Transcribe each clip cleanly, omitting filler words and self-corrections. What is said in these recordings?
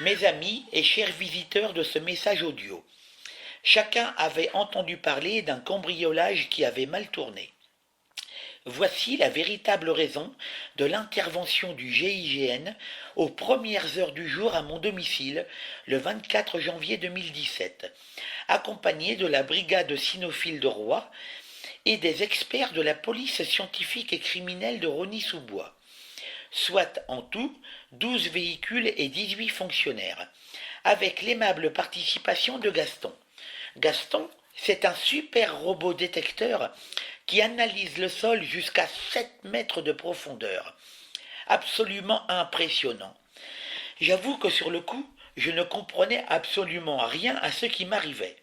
Mes amis et chers visiteurs de ce message audio, chacun avait entendu parler d'un cambriolage qui avait mal tourné. Voici la véritable raison de l'intervention du GIGN aux premières heures du jour à mon domicile, le 24 janvier 2017, accompagné de la brigade cynophile de Roy et des experts de la police scientifique et criminelle de Rosny-sous-Bois, soit en tout 12 véhicules et 18 fonctionnaires, avec l'aimable participation de Gaston. Gaston, c'est un super robot détecteur qui analyse le sol jusqu'à 7 mètres de profondeur. Absolument impressionnant. J'avoue que sur le coup, je ne comprenais absolument rien à ce qui m'arrivait.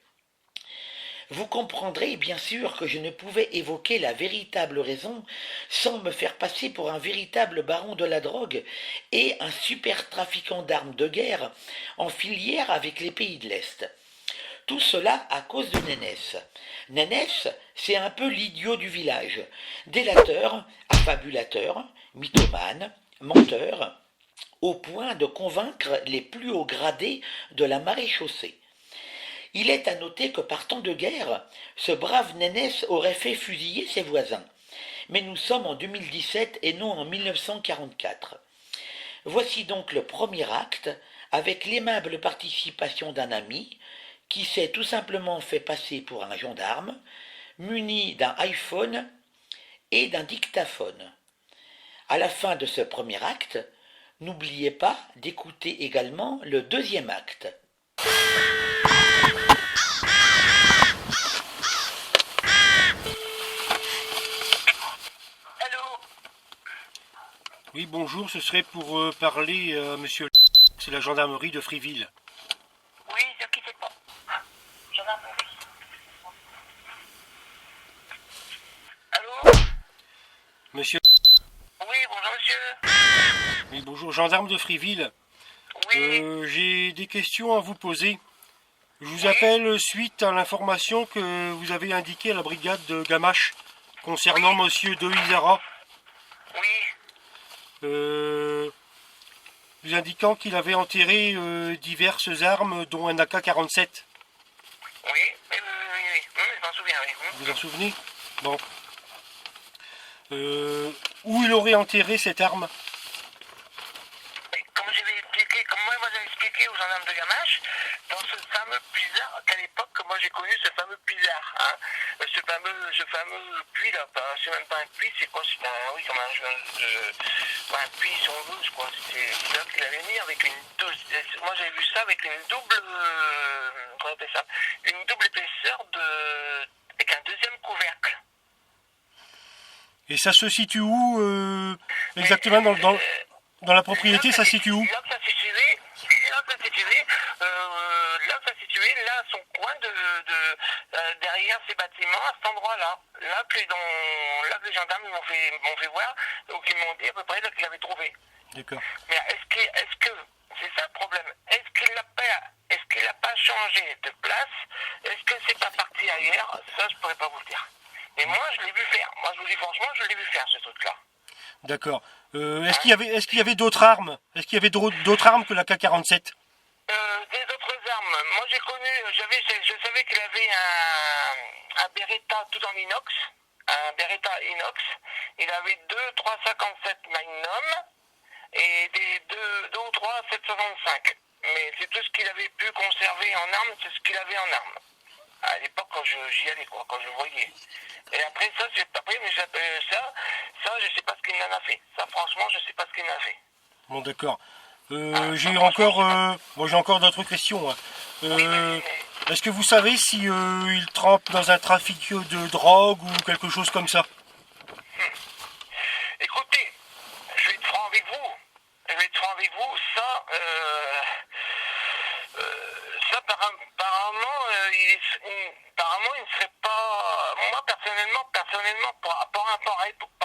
Vous comprendrez bien sûr que je ne pouvais évoquer la véritable raison sans me faire passer pour un véritable baron de la drogue et un super trafiquant d'armes de guerre en filière avec les pays de l'Est. Tout cela à cause de Nénès. Nénès, c'est un peu l'idiot du village. Délateur, affabulateur, mythomane, menteur, au point de convaincre les plus hauts gradés de la maréchaussée. Il est à noter que par temps de guerre, ce brave Nénès aurait fait fusiller ses voisins. Mais nous sommes en 2017 et non en 1944. Voici donc le premier acte, avec l'aimable participation d'un ami, qui s'est tout simplement fait passer pour un gendarme, muni d'un iPhone et d'un dictaphone. À la fin de ce premier acte, n'oubliez pas d'écouter également le deuxième acte. Oui, bonjour, ce serait pour parler à monsieur. C'est la gendarmerie de Friville. Oui, ne quittez pas. Gendarmerie. Allô? Monsieur. Oui, bonjour monsieur. Oui, bonjour, gendarme de Friville. Oui. J'ai des questions à vous poser. Je vous Oui. appelle suite à l'information que vous avez indiquée à la brigade de Gamache concernant Oui. monsieur De Izara, Oui. vous indiquant qu'il avait enterré diverses armes, dont un AK-47. Oui. Oui. Je m'en souviens, oui. Vous vous en souvenez? Bon. Où il aurait enterré cette arme? Comme moi j'avais expliqué aux gendarmes de Gamache, dans ce fameux puisard, qu'à l'époque, moi j'ai connu ce fameux puisard, hein, ce fameux puits là, c'est même pas un puits, c'est quoi, c'est un, oui, comme un puits si on veut, je crois, c'est là qu'il avait mis avec moi j'avais vu ça avec une double, comment on appelle ça, une double épaisseur avec un deuxième couvercle. Et ça se situe où exactement dans la propriété, ça se situe où? Là que ça situait, là, à son coin derrière ces bâtiments, à cet endroit-là. Là que les gendarmes m'ont fait voir, donc ils m'ont dit à peu près là qu'ils l'avaient trouvé. D'accord. Mais est-ce que, c'est ça le problème, est-ce qu'il n'a pas changé de place? Est-ce que c'est pas parti ailleurs? Ça, je pourrais pas vous le dire. Mais moi, je l'ai vu faire. Moi, je vous dis franchement, je l'ai vu faire, ce truc-là. D'accord. Est-ce qu'il y avait d'autres armes? Est-ce qu'il y avait d'autres armes que la K-47? Des autres armes. Moi, j'ai connu, je savais qu'il avait un Beretta tout en inox, un Beretta inox. Il avait deux 357 Magnum et deux ou trois 765. Mais c'est tout ce qu'il avait pu conserver en armes, c'est ce qu'il avait en armes. À l'époque, quand j'y allais, quoi, quand je voyais. Et après, ça, mais je sais pas ce qu'il en a fait. Ça, franchement, je sais pas ce qu'il en a fait. Bon, d'accord. J'ai encore d'autres questions. Hein. Est-ce que vous savez si il trempe dans un trafic de drogue ou quelque chose comme ça? Écoutez, je vais être franc avec vous. Ça, apparemment, apparemment, il ne serait pas. Moi, personnellement, pour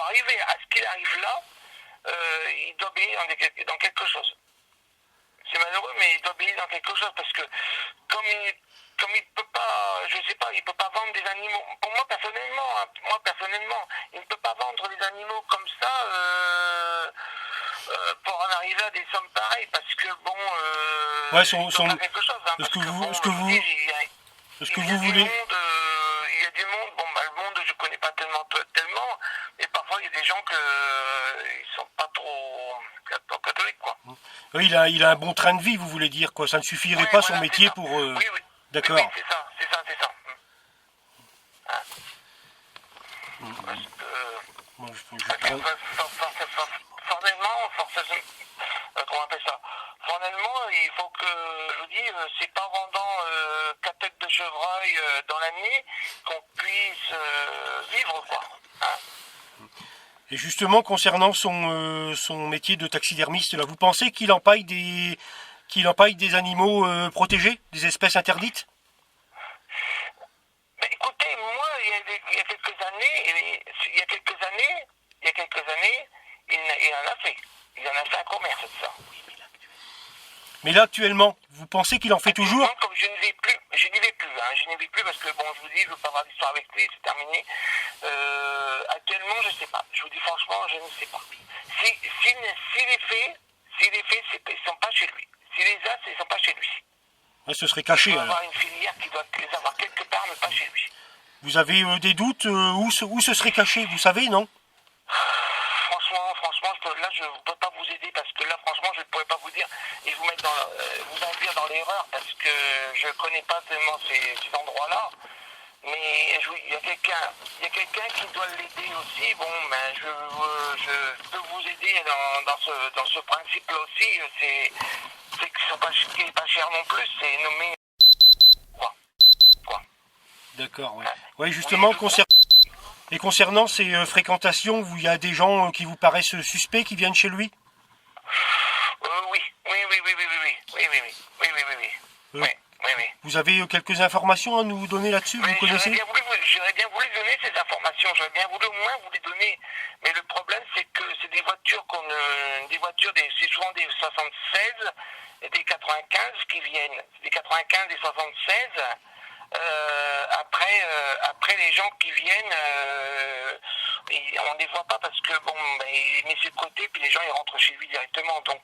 arriver à ce qu'il arrive là, il doit baigner dans quelque chose. C'est malheureux, mais il doit baigner dans quelque chose parce que comme il peut pas, je sais pas, il peut pas vendre des animaux. Pour moi personnellement, il ne peut pas vendre des animaux comme ça pour en arriver à des sommes pareilles parce que bon, Ouais, il faut faire quelque chose. Hein, est-ce que parce vous, bon, est-ce que je vous vous, dis, est-ce que il y a vous du voulez, monde, il y a du monde. Bon, bah, le monde, je connais pas tellement, et parfois il y a des gens ils sont pas trop catholiques, quoi. oui, il a un bon train de vie, vous voulez dire, quoi. Ça ne suffirait Ouais, pas voilà, son c'est métier ça. pour. Oui, oui. D'accord. Oui, c'est ça. Hein. Parce que, Bon, je parce que, prends- formellement, comment on appelle ça? Formellement, il faut que, je vous dis, c'est pas vendant 4 têtes de chevreuil dans l'année qu'on puisse vivre, quoi. Hein. Et justement, concernant son métier de taxidermiste, là, vous pensez qu'il empaille des animaux protégés, des espèces interdites? Mais écoutez, moi, il y a quelques années, il en a fait. Il en a fait un commerce de ça. Mais là, actuellement, vous pensez qu'il en fait toujours? Actuellement, comme je n'y vais plus, parce que bon, je vous dis, je veux pas avoir d'histoire avec lui, c'est terminé. Actuellement, je sais pas. Je vous dis franchement, je ne sais pas. S'il les fait, ils sont pas chez lui. S'il les a, ils sont pas chez lui. Ouais, ce serait Il caché, doit alors. avoir une filière qui doit les avoir quelque part, mais pas chez lui. Vous avez des doutes où ce serait caché, vous savez, non? Franchement, là, je ne peux pas vous aider parce que là, franchement, je ne pourrais pas vous dire et vous mettre vous induire dans l'erreur parce que je ne connais pas tellement ces endroits-là. Mais il y a quelqu'un qui doit l'aider aussi. Bon, ben, je peux vous aider dans ce principe-là aussi. C'est qui n'est pas cher non plus. C'est nommé quoi. D'accord, ouais. Ouais, justement, concernant ces fréquentations, il y a des gens qui vous paraissent suspects qui viennent chez lui? Oui. Vous avez quelques informations à nous donner là-dessus, vous connaissez? J'aurais bien voulu donner ces informations, j'aurais bien voulu au moins vous les donner. Mais le problème, c'est que c'est des voitures c'est souvent des 76 et des 95 qui viennent. Des 95 et 76. Après les gens qui viennent, on ne les voit pas parce que bon, il met ses côtés puis les gens ils rentrent chez lui directement. Donc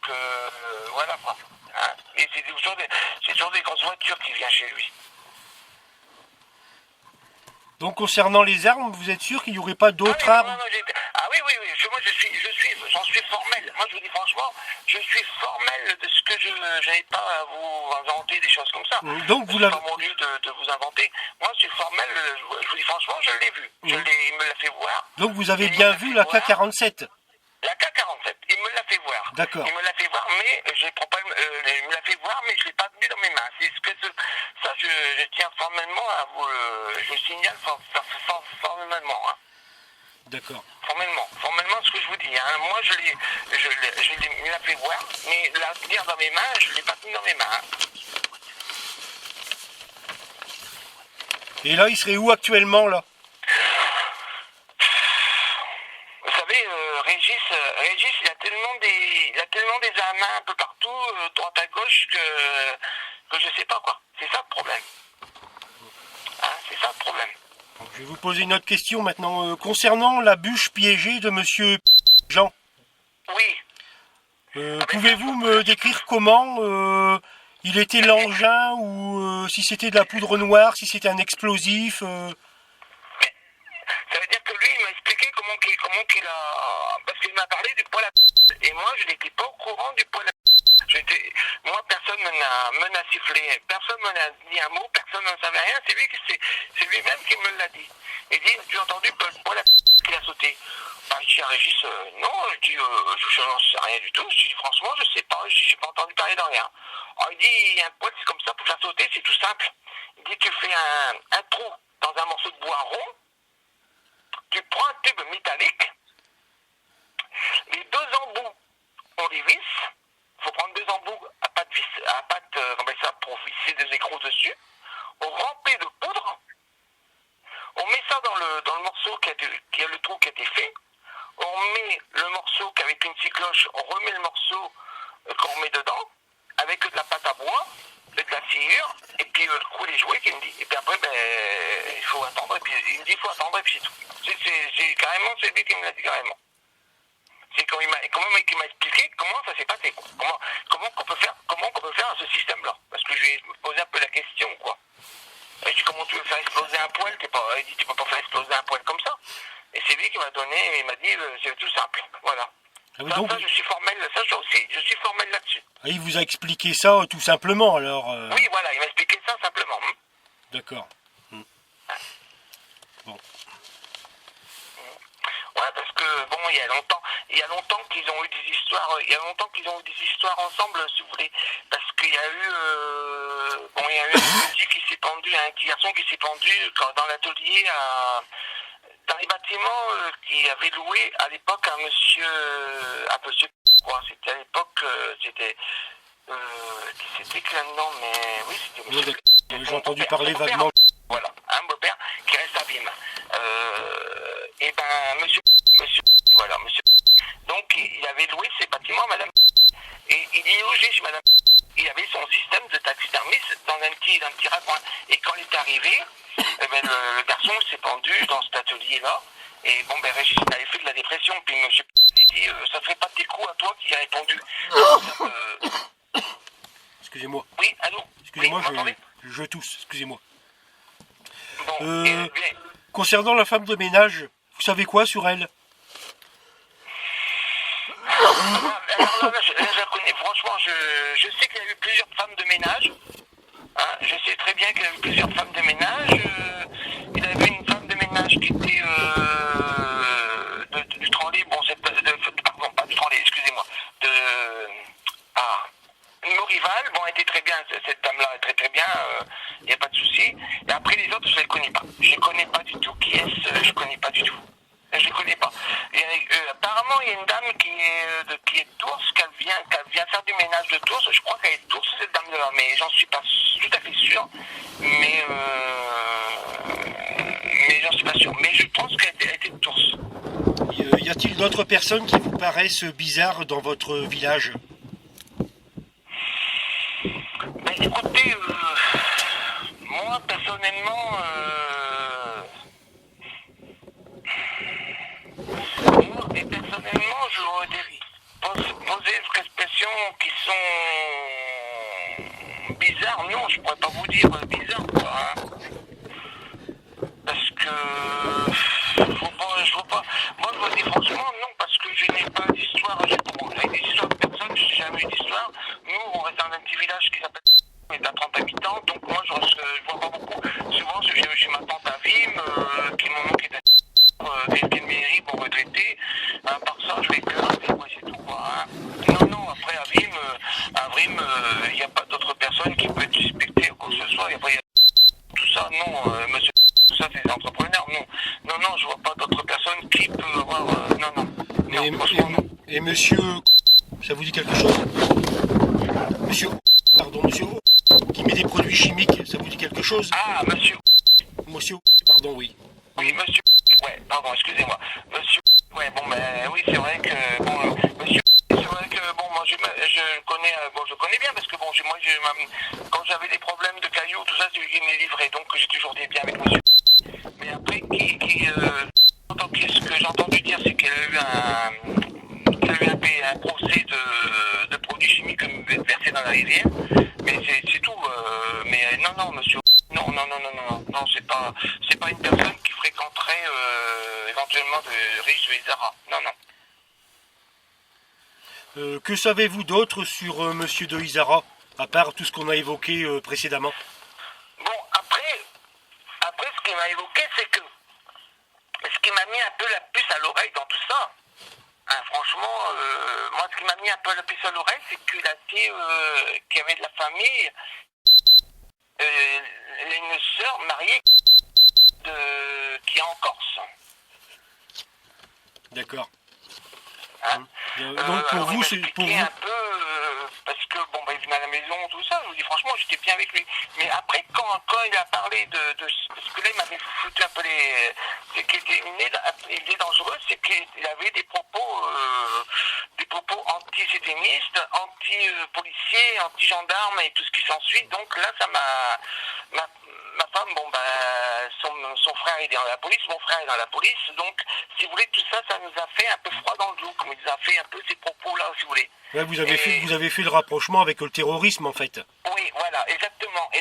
voilà quoi. Hein. Et c'est toujours des grosses voitures qui viennent chez lui. Donc concernant les armes, vous êtes sûr qu'il n'y aurait pas d'autres armes? Oui. Moi j'en suis formel. Moi je vous dis franchement, je suis formel de ce que je n'avais pas à vous inventer des choses comme ça. Donc vous c'est l'avez. pas mon lieu de vous inventer. Moi je suis formel, je vous dis franchement, je l'ai vu. Il me l'a fait voir. Donc vous avez bien vu la K47? La K47, il me l'a fait voir. D'accord. Il me l'a fait voir, mais il me l'a fait voir, mais je l'ai pas tenu dans mes mains. Ça, je tiens formellement à vous je signale formellement. Hein. D'accord. Formellement, ce que je vous dis. Hein. Moi, il me l'a fait voir, mais la tenir dans mes mains, je l'ai pas tenu dans mes mains. Hein. Et là, il serait où actuellement, là? Vous savez, Régis, il a tellement des amants un peu partout, droite à gauche, que je sais pas quoi. C'est ça le problème. Hein, c'est ça le problème. Je vais vous poser une autre question maintenant. Concernant la bûche piégée de monsieur Jean. Oui. Pouvez-vous me décrire comment il était l'engin ou si c'était de la poudre noire, si c'était un explosif Ça veut dire que lui, il m'a expliqué comment qu'il a... Parce qu'il m'a parlé du poêle à... Et moi, je n'étais pas au courant du poêle à... Moi, personne ne m'a sifflé, personne ne m'a dit un mot, personne ne savait rien. C'est lui-même qui me l'a dit. Il dit, tu as entendu le poêle à... qu'il a sauté? Je dis à Régis, non, je dis, je n'en sais rien du tout. Je dis, franchement, je sais pas, je n'ai pas entendu parler de rien. Alors, il dit, il y a un poêle, c'est comme ça, pour faire sauter, c'est tout simple. Il dit, tu fais un trou dans un morceau de bois rond, tu prends un tube métallique, les deux embouts, on les visse. Il faut prendre deux embouts à pâte, pour visser des écrous dessus. On remplit de poudre. On met ça dans le morceau qui a le trou qui a été fait. On met le morceau qu'avec une cycloche, on remet le morceau qu'on met dedans, avec de la pâte à bois, de la sciure, et puis le coup les jouets qu'il me dit. Et puis après, il faut attendre, et puis il me dit il faut attendre, et puis c'est tout. C'est lui qui me l'a dit carrément. C'est qu'il m'a expliqué comment ça s'est passé, quoi. Comment on peut faire ce système-là. Parce que je lui ai posé un peu la question, quoi. Et je dis, comment tu veux faire exploser un poêle? Il dit, tu peux pas faire exploser un poêle comme ça. Et c'est lui qui m'a donné, il m'a dit, c'est tout simple. Voilà. Ah oui, donc... ça, je suis formel, je suis formel là-dessus. Ah, il vous a expliqué ça tout simplement, alors Oui, voilà, il m'a expliqué ça simplement. D'accord. Bon. Ouais, parce que bon, il y a longtemps qu'ils ont eu des histoires ensemble, si vous voulez, parce qu'il y a eu il y a eu un petit qui s'est pendu, un petit garçon qui s'est pendu dans l'atelier dans les bâtiments qui avaient loué à l'époque à monsieur quoi, c'était à l'époque c'était que là-dedans, mais oui, c'était monsieur. J'ai entendu parler vaguement. Voilà, un beau-père qui reste à Bîme. Et ben monsieur, donc il avait loué ses bâtiments à madame, et il y logeait chez madame. Il avait son système de taxidermiste dans un petit raccoin. Et quand il est arrivé, le garçon s'est pendu dans cet atelier-là. Et bon, Régis avait fait de la dépression. Puis monsieur il dit, ça ferait pas tes coups à toi qui a répondu. Excusez-moi. Oui, allô? Excusez-moi, oui, je tousse, excusez-moi. Bon, concernant la femme de ménage, vous savez quoi sur elle? Alors là, je la connais. Franchement, je sais qu'il y a eu plusieurs femmes de ménage. Hein, je sais très bien qu'il y a eu plusieurs femmes de ménage. Il y avait une femme de ménage qui était du Tremblay. Bon, pardon, pas du Tremblay, excusez-moi. Morival, bon, elle était très bien. Cette dame-là est très très bien. Il n'y a pas de souci. Et après les autres, je ne les connais pas. Je ne connais pas du tout qui est-ce. Je ne connais pas du tout. Je ne connais pas. Apparemment, il y a une dame qui est de Tours, qui vient faire du ménage de Tours. Je crois qu'elle est de Tours, cette dame-là, mais j'en suis pas tout à fait sûr. Mais j'en suis pas sûr. Mais je pense qu'elle était de Tours. Y a-t-il d'autres personnes qui vous paraissent bizarres dans votre village? Ben, écoutez, moi, personnellement... je vois poser des expressions qui sont bizarres. Non, je pourrais pas vous dire bizarre, quoi. Hein. Parce que je vois pas. Moi, je vous dis franchement, non, parce que je n'ai pas d'histoire. J'ai des histoires de personnes, je n'ai jamais eu d'histoire. Nous, on reste dans un petit village qui s'appelle. On est à 30 habitants, donc moi, je vois pas beaucoup. Souvent, je vais chez ma tante à Vime, qui mon oncle est délégué de mairie pour retraiter. À part ça, je fais que c'est tout, quoi. Hein. Non, après, à Vime, il n'y a pas d'autres personnes qui peuvent être suspectées ou quoi que ce soit. Y a tout ça, non, monsieur, tout ça, c'est des entrepreneurs, non. Non, je vois pas d'autres personnes qui peuvent avoir... non. Et monsieur, ça vous dit quelque chose? Monsieur, qui met des produits chimiques, ça vous dit quelque chose? Ah, monsieur, pardon, oui. Oui, monsieur, ouais, pardon, excusez-moi. Monsieur, ouais, bon, ben, oui, c'est vrai que, bon, monsieur, c'est vrai que, bon, moi, je connais bien, parce que, bon, quand j'avais des problèmes de cailloux, tout ça, c'est lui qui me les livrait, donc j'ai toujours des biens avec monsieur. Mais après, ce que j'ai entendu dire, c'est qu'il a eu un procès de produits chimiques versés dans la rivière, mais c'est tout, mais non, monsieur. Non, c'est pas une personne qui fréquenterait éventuellement de Régis de Izara. Non. Que savez-vous d'autre sur monsieur de Izara, à part tout ce qu'on a évoqué précédemment? Bon, après, ce qu'il m'a évoqué, c'est que ce qui m'a mis un peu la puce à l'oreille dans tout ça, hein, franchement, moi, ce qui m'a mis un peu la puce à l'oreille, c'est qu'il a dit qu'il y avait de la famille. Elle a une sœur mariée qui est en Corse. D'accord. Hein Donc pour vous, c'est pour vous. Un peu, parce que bon, il venait à la maison, tout ça. Je vous dis franchement, j'étais bien avec lui. Mais après, quand il a parlé de parce que là, il m'avait foutu un peu c'est qu'il était dangereux, c'est qu'il avait des propos anti-séténistes, anti-policiers, anti-gendarmes et tout ce qui s'ensuit. Donc là, ça ma femme, bon ben, son frère est dans la police, mon frère est dans la police, donc si vous voulez, tout ça, ça nous a fait un peu froid dans le dos, comme il nous a fait un peu ces propos-là, si vous voulez. Ouais, vous avez fait le rapprochement avec le terrorisme en fait. Oui, voilà, exactement.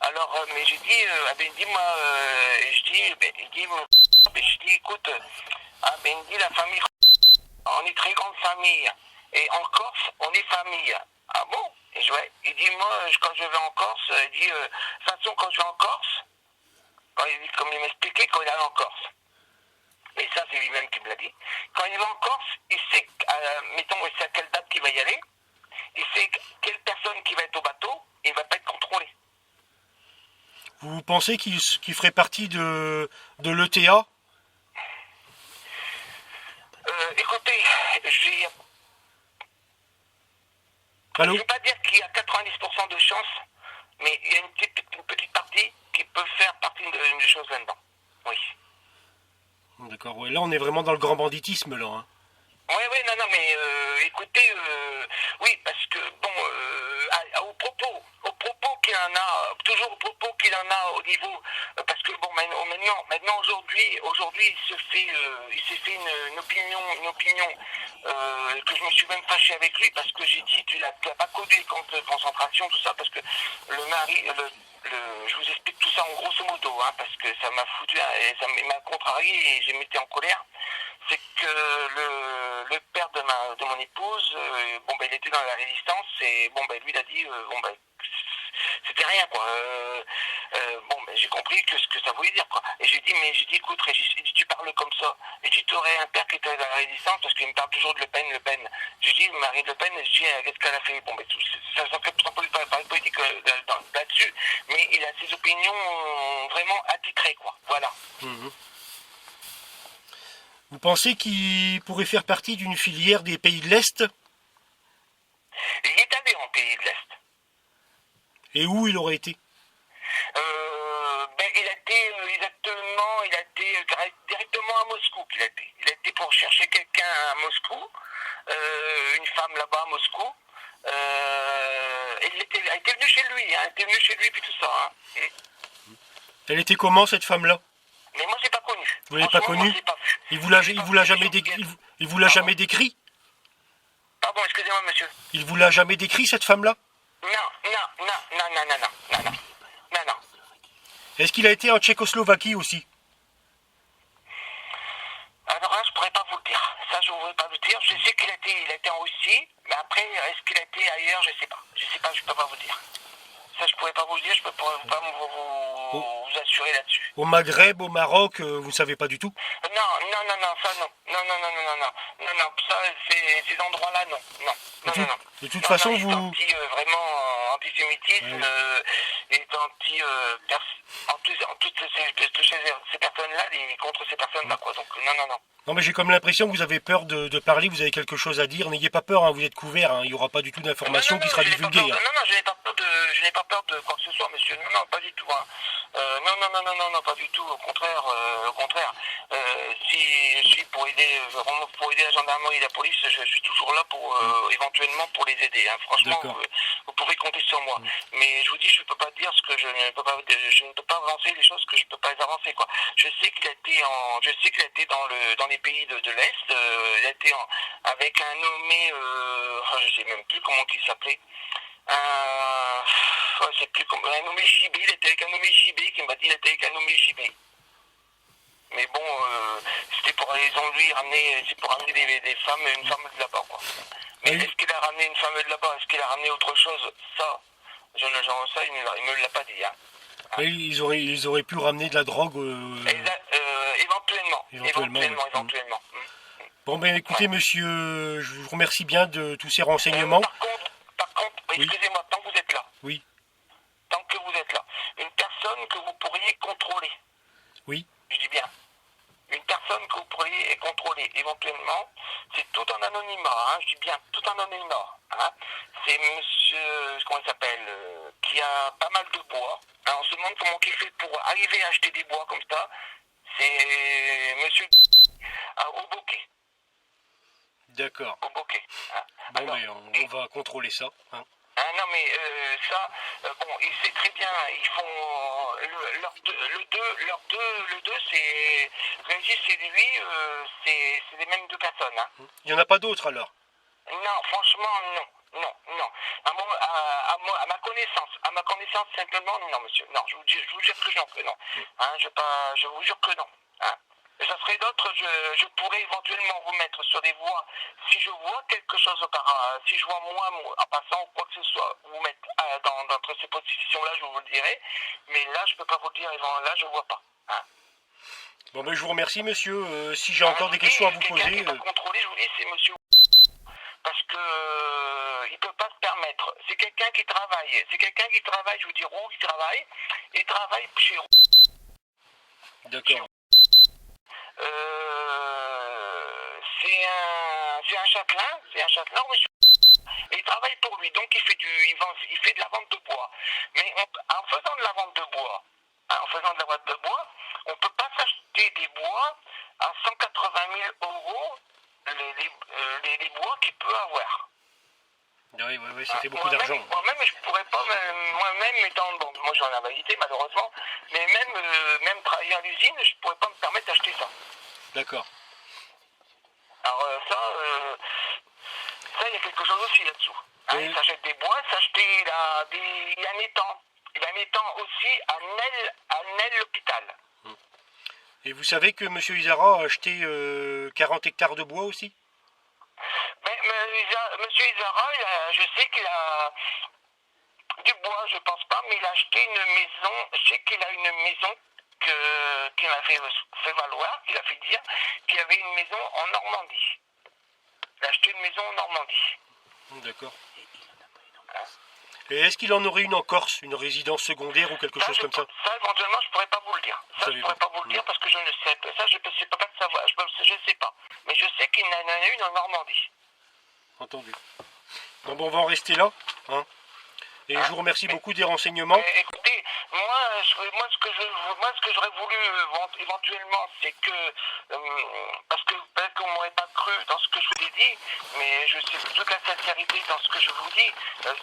Alors, mais j'ai dit, il dit, moi, je dis, écoute, il me dit, la famille, on est très grande famille, et en Corse, on est famille. Ah bon? Et il dit, moi, quand je vais en Corse, il dit, de toute façon, quand je vais en Corse, comme il m'expliquait, quand il allait en Corse, et ça, c'est lui-même qui me l'a dit, quand il va en Corse, il sait, mettons, il sait à quelle date qu'il va y aller, il sait quelle personne qui va être au bateau, et il ne va pas être contrôlé. Vous pensez qu'il ferait partie de l'ETA? Écoutez, je Allô? ne veux pas dire qu'il y a 90% de chance, mais il y a une petite partie qui peut faire partie d'une chose là-dedans. Oui. D'accord, ouais, là on est vraiment dans le grand banditisme là. Hein. Oui, non, mais écoutez, oui, parce que, bon, au propos qu'il en a, toujours au propos qu'il en a au niveau, parce que, bon, maintenant aujourd'hui, il s'est fait une opinion, que je me suis même fâché avec lui, parce que j'ai dit, tu l'as pas codé contre concentration, tout ça, parce que le mari, je vous explique tout ça en grosso modo, hein, parce que ça m'a foutu, ça m'a contrarié et j'ai mis en colère. C'est que le père de mon épouse, il était dans la résistance et lui il a dit c'était rien quoi. J'ai compris ce que ça voulait dire quoi. Et j'ai dit écoute Régis, tu parles comme ça. Et tu aurais un père qui était dans la résistance parce qu'il me parle toujours de Le Pen. J'ai dit Marie Le Pen, qu'est-ce qu'elle a fait? Ça fait pas de politique là-dessus, mais il a ses opinions vraiment attitrées quoi. Voilà. Mmh. Vous pensez qu'il pourrait faire partie d'une filière des pays de l'Est? Il est allé en pays de l'Est. Et où il aurait été? Il a été directement à Moscou. Il a été pour chercher quelqu'un à Moscou, une femme là-bas à Moscou. Elle était venue chez lui, hein, puis tout ça. Hein. Elle était comment cette femme-là? Mais moi, j'ai pas connu. Vous l'avez pas connue? Il vous l'a jamais décrit? Pardon, excusez-moi, monsieur. Il vous l'a jamais décrit cette femme-là? Non. Est-ce qu'il a été en Tchécoslovaquie aussi? Alors là, je pourrais pas vous le dire. Ça, je ne pourrais pas vous le dire. Je sais qu'il a été en Russie, mais après, est-ce qu'il a été ailleurs? Je sais pas, je peux pas vous dire. Ça, je pourrais pas vous le dire, je peux pas vous assurer là-dessus. Au Maghreb, au Maroc, vous ne savez pas du tout? Non, ça non. Non, ça, ces endroits-là, non. De toute façon, vous... vraiment antisémitisme, et toutes ces personnes-là, contre ces personnes-là, quoi. Donc, non. Non, mais j'ai comme l'impression que vous avez peur de parler, vous avez quelque chose à dire. N'ayez pas peur, hein, vous êtes couvert, hein, il n'y aura pas du tout d'information qui sera divulguée. Non, je n'ai pas peur de quoi que ce soit, monsieur. Non, pas du tout. Hein. Non, pas du tout. Au contraire. Si je suis pour aider la gendarmerie et la police, je suis toujours là pour éventuellement pour les aider. Hein. Franchement, vous pouvez compter sur moi. Mais je vous dis, je ne peux pas dire ce que je ne peux pas avancer les choses que je ne peux pas avancer quoi. Je sais qu'il a été dans les pays de l'Est. Il a été avec un nommé, je sais même plus comment il s'appelait. Je sais plus comment, un nommé JB. Il était avec un nommé JB qui m'a dit qu'il était avec un nommé JB. Mais bon, c'était pour ramener des femmes, une femme de là-bas, quoi. Mais est-ce qu'il a ramené une femme de là-bas? Est-ce qu'il a ramené autre chose? Ça, il ne me l'a pas dit. Hein. Et ils auraient pu ramener de la drogue. Éventuellement. Bon, ben écoutez, monsieur, je vous remercie bien de tous ces renseignements. Par contre, excusez-moi, tant que vous êtes là. Oui. Tant que vous êtes là, une personne que vous pourriez contrôler. Oui. Je dis bien. Une personne que vous pourriez contrôler éventuellement, c'est tout en anonymat, hein, je dis bien tout en anonymat. Hein. C'est monsieur comment il s'appelle, qui a pas mal de bois. Alors on se demande comment il fait pour arriver à acheter des bois comme ça. C'est monsieur au bokeh. D'accord. Au bokeh. Hein. Bon, Alors, mais on va contrôler ça. Hein. ah non mais ça, bon, il sait très bien, ils font le 2 c'est Régis et lui, c'est les mêmes deux personnes. Hein. Il n'y en a pas d'autres alors? Non, franchement, non. Non, non. À ma connaissance simplement, non, monsieur. Non, je vous jure que non, que non. Hein, je vous jure que non. Hein. Et ça serait d'autres, je pourrais éventuellement vous mettre sur des voies, si je vois quelque chose si je vois moi, en passant, quoi que ce soit, vous mettre dans ces positions-là, je vous le dirai. Mais là, je peux pas vous le dire, là, je vois pas. Hein. Bon, ben je vous remercie, monsieur. Si j'ai encore des questions à vous poser... Quelqu'un qui est pas contrôlé, je vous dis, c'est monsieur. Parce que il peut pas se permettre. C'est quelqu'un qui travaille. Je vous dis, où il travaille. Il travaille chez Roux. D'accord. C'est un châtelain, monsieur. Et il travaille pour lui, donc il fait de la vente de bois. Mais en faisant de la vente de bois, on ne peut pas s'acheter des bois à 180 000 euros les bois qu'il peut avoir. Oui, ça fait beaucoup d'argent. Moi-même, je pourrais pas, moi-même étant, bon, moi j'en ai invalidité malheureusement, mais même travailler à l'usine, je pourrais pas me permettre d'acheter ça. D'accord. Alors ça, il y a quelque chose aussi là-dessous. Hein, il s'achète des bois, il y a un étang. Il y a un étang aussi à Nel l'hôpital. Et vous savez que M. Isara a acheté 40 hectares de bois aussi? Monsieur Isara, je sais qu'il a du bois, je pense pas, mais il a acheté une maison. Je sais qu'il a une maison qu'il m'a fait valoir, qu'il a fait dire, qu'il avait une maison en Normandie. Il a acheté une maison en Normandie. D'accord. Et est-ce qu'il en aurait une en Corse, une résidence secondaire ou quelque chose comme ça? Ça, éventuellement, je pourrais pas vous le dire. Ça, je pourrais pas vous le dire parce que je ne sais pas. Ça, je ne sais pas de savoir. Je sais pas. Mais je sais qu'il en a une en Normandie. Entendu. Bon, on va en rester là. Hein. Et je vous remercie beaucoup des renseignements. Écoutez, moi, ce que j'aurais voulu éventuellement, c'est que, parce que peut-être qu'on m'aurait pas cru dans ce que je vous ai dit, mais je sais toute la sincérité dans ce que je vous dis,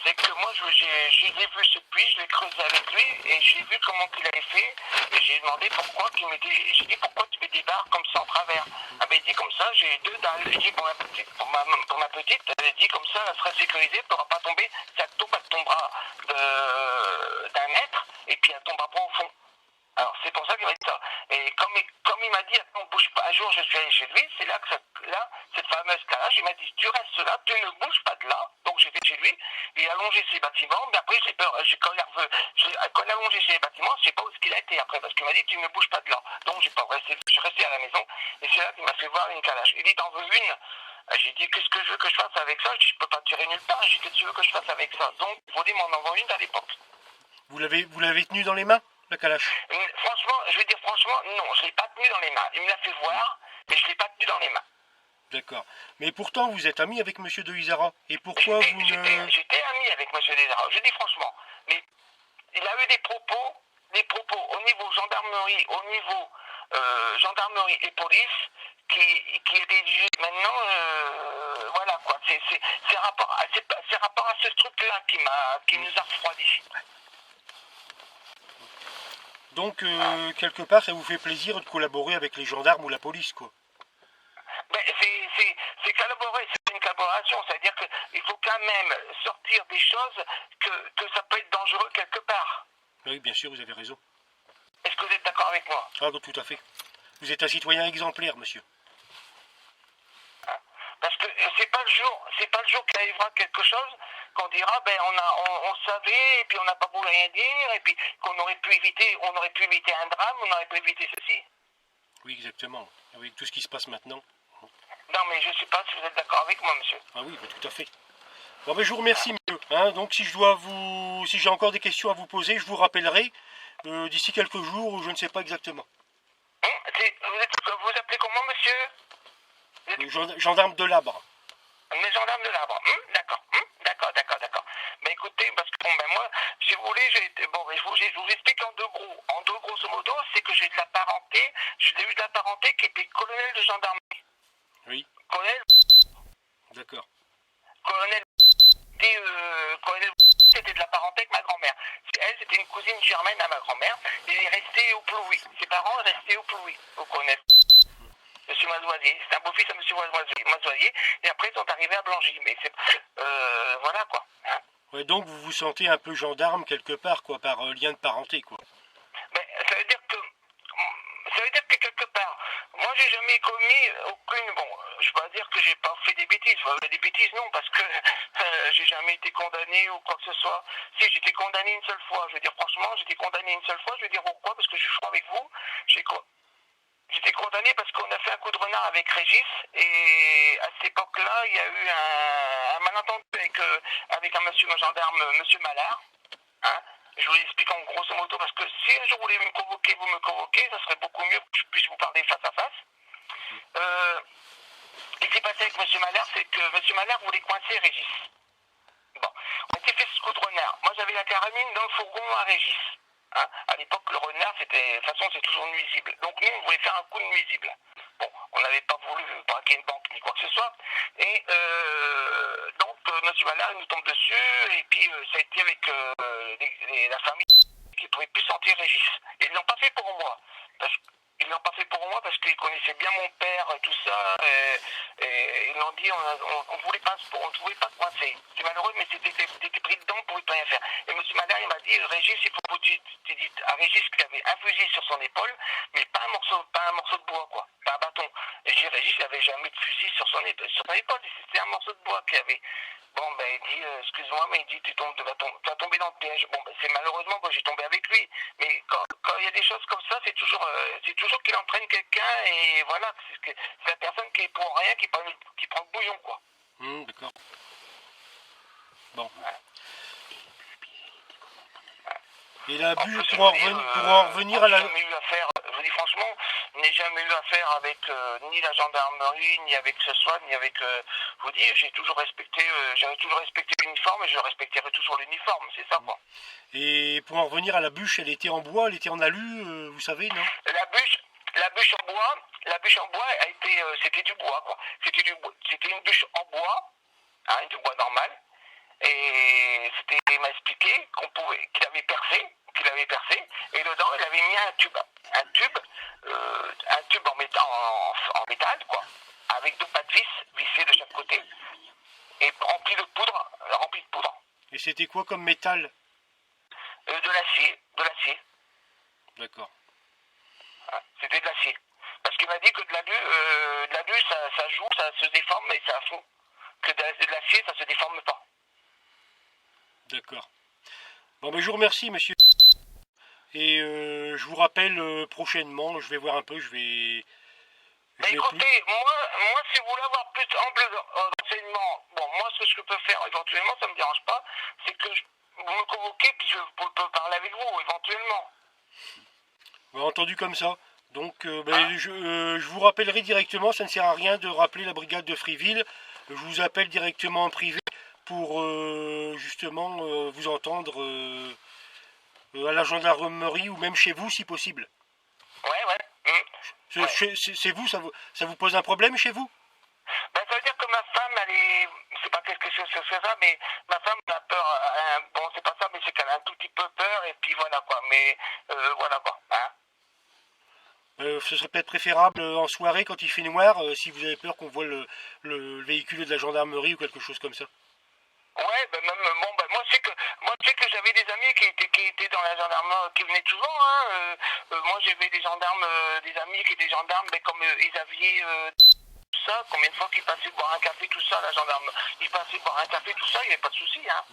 c'est que moi, j'ai vu ce puits, je l'ai creusé avec lui, et j'ai vu comment il avait fait, et j'ai demandé pourquoi j'ai dit pourquoi tu mets des barres comme ça en travers. Ah ben, il dit comme ça, j'ai 2 dalles. J'ai dit pour ma petite, elle dit comme ça, elle sera sécurisée, elle ne pourra pas tomber, si elle tombe, elle tombera d'un mètre, et puis elle tombera pas au fond. Alors c'est pour ça qu'il m'a dit ça. Et comme il m'a dit, attends, bouge pas. Un jour je suis allé chez lui, c'est là que cette fameuse calage, il m'a dit, tu restes là, tu ne bouges pas de là. Donc j'étais chez lui, il a allongé ses bâtiments, mais après j'ai peur. Quand il a allongé ses bâtiments, je sais pas où est-ce qu'il a été après, parce qu'il m'a dit, tu ne bouges pas de là. Donc je suis resté à la maison, et c'est là qu'il m'a fait voir une calage. Il dit, t'en veux une? J'ai dit, qu'est-ce que je veux que je fasse avec ça? Je dis, je peux pas tirer nulle part. J'ai dit, qu'est-ce que tu veux que je fasse avec ça? Donc, il voulait m'en envoyer une à l'époque. Vous l'avez tenu dans les mains, la calache? Franchement, je vais dire franchement, non, je ne l'ai pas tenu dans les mains. Il me l'a fait voir, mais je ne l'ai pas tenu dans les mains. D'accord. Mais pourtant, vous êtes ami avec M. de Isara. Et pourquoi vous ne... J'étais ami avec M. de Isara, je dis franchement. Mais il a eu des propos au niveau gendarmerie, gendarmerie et police, qui étaient jugés. Maintenant, voilà quoi. C'est rapport à ce truc-là qui nous a refroidis. Donc, quelque part, ça vous fait plaisir de collaborer avec les gendarmes ou la police, quoi? Ben, c'est collaborer, c'est une collaboration. C'est-à-dire qu'il faut quand même sortir des choses que ça peut être dangereux quelque part. Oui, bien sûr, vous avez raison. Est-ce que vous êtes d'accord avec moi? Ah, tout à fait. Vous êtes un citoyen exemplaire, monsieur. Parce que c'est pas le jour qu'il arrivera quelque chose qu'on dira ben on savait et puis on n'a pas voulu rien dire et puis qu'on aurait pu éviter un drame, on aurait pu éviter ceci. Oui, exactement. Avec tout ce qui se passe maintenant. Non mais je sais pas si vous êtes d'accord avec moi, monsieur. Ah oui, tout à fait. Bon, ben, je vous remercie, monsieur. Hein, donc si j'ai encore des questions à vous poser, je vous rappellerai d'ici quelques jours ou je ne sais pas exactement. Vous appelez comment, monsieur? Gendarme de Labre. Les gendarmes de Labre. D'accord. D'accord. Ben écoutez, moi, si vous voulez, je vous explique en deux gros. En deux grosso modo, c'est que j'ai eu de la parenté qui était colonel de gendarmerie. Oui. Colonel, D'accord. colonel, colonel, c'était de la parenté avec ma grand-mère. Elle, c'était une cousine germaine à ma grand-mère. Il est resté au Plouy. Ses parents restaient au Plouy, au colonel. Monsieur Mazoisier. C'est un beau-fils à Monsieur Mazoisier. Et après, ils sont arrivés à Blangy. Mais c'est... voilà, quoi. Hein. Ouais, donc vous vous sentez un peu gendarme quelque part, quoi, par lien de parenté, quoi. Ben, ça veut dire que quelque part, moi j'ai jamais commis aucune, bon, je peux pas dire que j'ai pas fait des bêtises, des bêtises non, parce que j'ai jamais été condamné ou quoi que ce soit. Si j'étais condamné une seule fois, je veux dire franchement, j'étais condamné une seule fois, je veux dire pourquoi, parce que je suis franc avec vous, j'étais condamné parce qu'on a fait un coup de renard avec Régis, et à cette époque-là, il y a eu un malentendu avec un monsieur gendarme, monsieur Mallard, hein. Je vous l'explique en grosso modo parce que si un jour vous voulez me convoquer, ça serait beaucoup mieux que je puisse vous parler face à face. Ce qui s'est passé avec M. Mallard, c'est que M. Mallard voulait coincer Régis. Bon, on s'est fait ce coup de renard. Moi j'avais la carabine dans le fourgon à Régis. Hein. À l'époque, le renard, de toute façon, c'est toujours nuisible. Donc nous, on voulait faire un coup de nuisible. Bon, on n'avait pas voulu braquer une banque ni quoi que ce soit. Et donc, M. Mallard, il nous tombe dessus. Et puis, ça a été avec la famille qui ne pouvait plus sentir Régis. Et ils ne l'ont pas fait pour moi. Ils ne l'ont pas fait pour moi parce qu'ils connaissaient bien mon père et tout ça. Et ils l'ont dit, on ne voulait pas coincer. C'est malheureux, mais t'étais pris dedans, on ne pouvait pas rien faire. Et M. Mallard, il m'a dit, Régis, il faut que tu dises à Régis qu'il avait un fusil sur son épaule, mais pas un morceau de bois, quoi. Pas un bâton. Et j'ai dit, Régis, il n'avait jamais de fusil sur son épaule. C'était un morceau de bois qu'il avait. Bon, ben, il dit, excuse-moi, mais il dit, tu vas tomber dans le piège. Bon, ben, c'est malheureusement, j'ai tombé avec lui. Mais quand il y a des choses comme ça, c'est toujours qu'il entraîne quelqu'un et voilà, c'est la personne qui est pour rien, qui prend le bouillon, quoi. D'accord. Bon. Et la bûche, pour en revenir à la... Je vous dis franchement, je n'ai jamais eu affaire avec ni la gendarmerie, ni avec ce soit, ni avec... je vous dis, j'avais toujours respecté l'uniforme et je respecterai toujours l'uniforme, c'est ça, quoi. Et pour en revenir à la bûche, elle était en bois, elle était en alu, vous savez, non? La bûche en bois a été, c'était du bois, quoi. C'était une bûche en bois, hein, du bois normal. Et il m'a expliqué qu'il avait percé, et dedans il avait mis un tube en métal, quoi, avec deux pattes vissées de chaque côté, et rempli de poudre. Et c'était quoi comme métal? De l'acier. D'accord. C'était de l'acier. Parce qu'il m'a dit que de l'alu, ça joue, ça se déforme, mais ça fond. Que de l'acier, ça se déforme pas. D'accord. Bon, mais je vous remercie, monsieur. Et je vous rappelle prochainement, je vais voir un peu, écoutez, moi, si vous voulez avoir plus ample renseignements, bon, moi, ce que je peux faire, éventuellement, ça me dérange pas, c'est que vous me convoquez, puis je peux parler avec vous, éventuellement. Entendu comme ça. Donc, je vous rappellerai directement, ça ne sert à rien de rappeler la brigade de Frieville. Je vous appelle directement en privé pour justement vous entendre à la gendarmerie ou même chez vous si possible. Ouais. C'est vous, ça vous pose un problème chez vous? Ben, ça veut dire que ma femme, c'est pas quelque chose que ça, mais ma femme a peur, bon, c'est pas ça, mais c'est qu'elle a un tout petit peu peur, et puis voilà, quoi, mais voilà, quoi, hein. Ce serait peut-être préférable en soirée quand il fait noir, si vous avez peur qu'on voit le véhicule de la gendarmerie ou quelque chose comme ça. Ouais, ben même, bon, ben moi je sais que j'avais des amis qui étaient dans la gendarmerie, qui venaient souvent, hein. Moi j'avais des gendarmes, des amis qui étaient gendarmes, ben comme Xavier, tout ça, combien de fois qu'ils passaient boire un café, tout ça, la gendarme, ils passaient boire un café, tout ça, il n'y avait pas de souci, hein.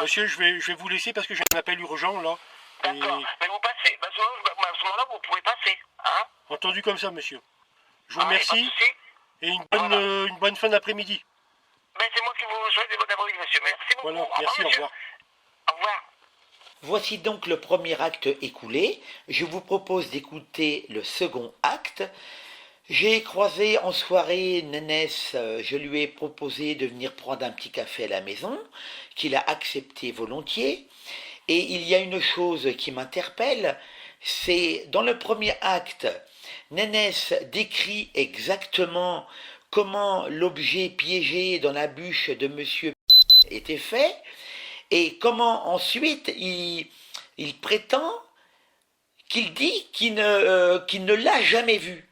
Monsieur, je vais vous laisser parce que j'ai un appel urgent là. D'accord, mais vous passez, ben, à ce moment-là vous pouvez passer, hein. Entendu comme ça, monsieur. Je vous remercie et une Voilà. bonne fin d'après-midi. Ben, c'est moi qui vous souhaite des bonnes après-midi, monsieur. Merci beaucoup. Voilà, merci, au revoir. Au revoir. Voici donc le premier acte écoulé. Je vous propose d'écouter le second acte. J'ai croisé en soirée Nénès, je lui ai proposé de venir prendre un petit café à la maison, qu'il a accepté volontiers. Et il y a une chose qui m'interpelle, c'est dans le premier acte, Nénès décrit exactement comment l'objet piégé dans la bûche de Monsieur était fait, et comment ensuite il prétend qu'il dit qu'il ne l'a jamais vu.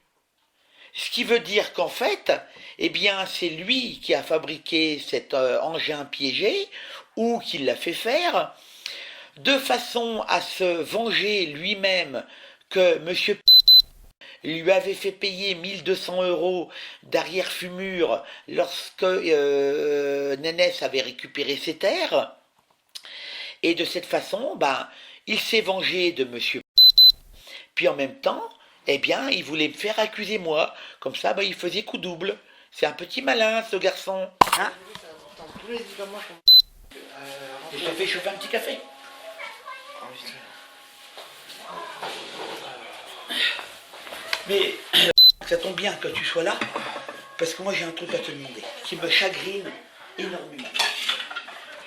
Ce qui veut dire qu'en fait, eh bien, c'est lui qui a fabriqué cet engin piégé, ou qui l'a fait faire, de façon à se venger lui-même que Monsieur lui avait fait payer 1200 € d'arrière-fumure lorsque Nénès avait récupéré ses terres. Et de cette façon, ben, il s'est vengé de Monsieur. Puis en même temps, eh bien, il voulait me faire accuser moi. Comme ça, ben, il faisait coup double. C'est un petit malin, ce garçon. Hein? Et je te fais chauffer un petit café. Mais ça tombe bien que tu sois là, parce que moi j'ai un truc à te demander, qui me chagrine énormément.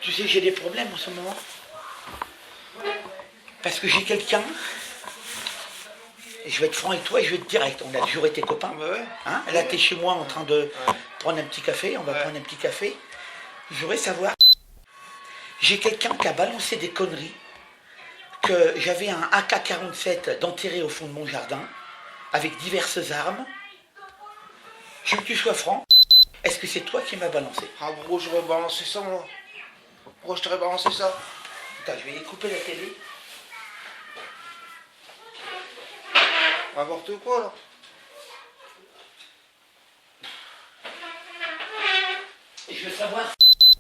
Tu sais, j'ai des problèmes en ce moment. Parce que j'ai quelqu'un, et je vais être franc avec toi et je vais être direct, on a toujours été copains. Hein? Là, tu es chez moi en train de prendre un petit café, on va prendre un petit café. Je voudrais savoir, j'ai quelqu'un qui a balancé des conneries, que j'avais un AK-47 d'enterré au fond de mon jardin, avec diverses armes. Je veux que tu sois franc. Est-ce que c'est toi qui m'as balancé? Ah, pourquoi j'aurais balancé ça, moi? Pourquoi je t'aurais balancé ça? Attends, je vais couper la télé. N'importe quoi, là. Et je veux savoir